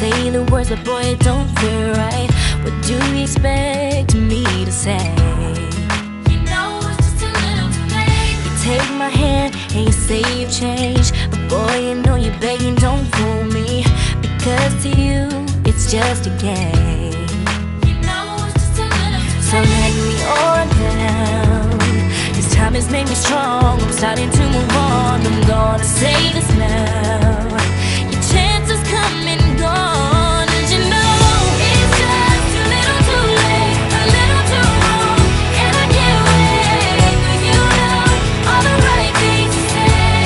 say the words, but boy, it don't feel right. What do you expect me to say? You know it's just a little too late. You take my hand and you say you've changed, but boy, you know you're begging, don't fool me, because to you, it's just a game. You know it's just a little too late. So let me on down. This time has made me strong. I'm starting to move on. I'm gonna say this now. Your chance has come and gone, and you know it's just a little too late, a little too wrong, and I can't wait for you to know all the right things to say.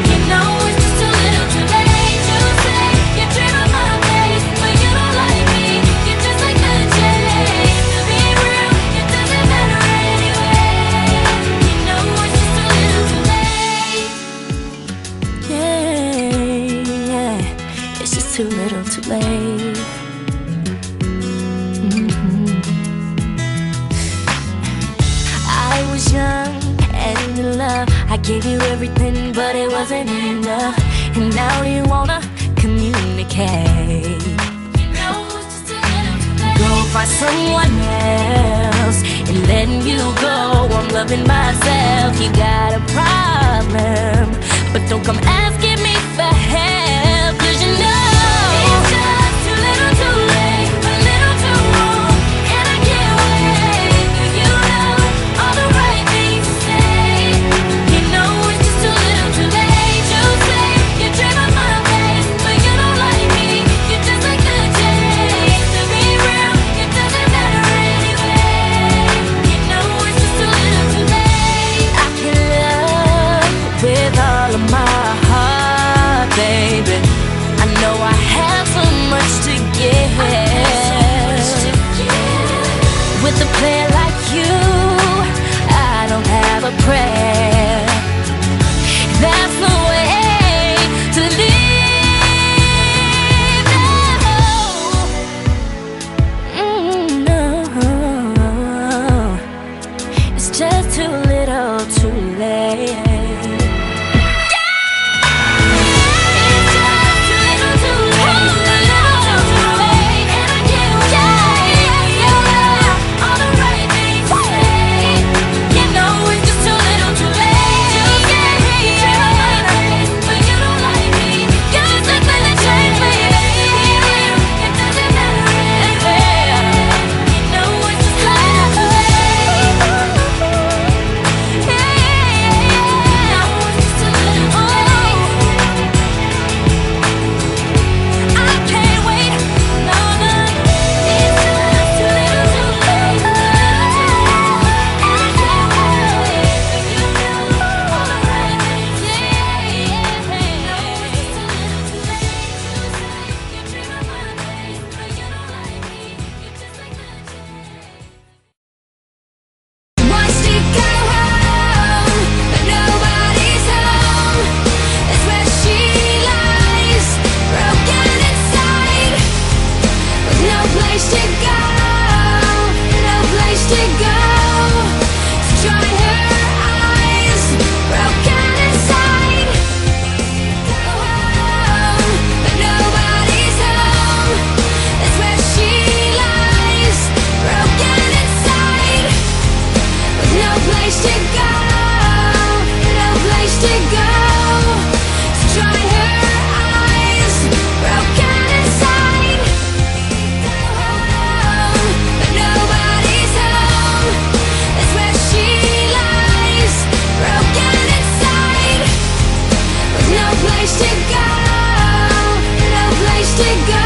You know it's just a little too late to say you dream of my face, but you don't like me. You're just like the chase. To be real, it doesn't matter anyway. You know it's just a little too late. Yeah, it's just too little too late. I was young and in love. I gave you everything, but it wasn't enough. And now you wanna communicate. You know it's just a little too late. Go find someone else and letting you go. I'm loving myself. You got a problem, but don't come asking me for help, 'cause you know it's just too little too late, a little too wrong, and I can't wait for you to know all the right things to say. You know it's just a little too late to say you dream of my face, but you don't like me. You're just like the chase. To be real, it doesn't matter anyway. You know it's just a little too late. I can love with all of my heart, baby. I know I have so much to give. With a player like you, I don't have a prayer. That's the way to live. No, it's just too little too late. Place to go, no place to go.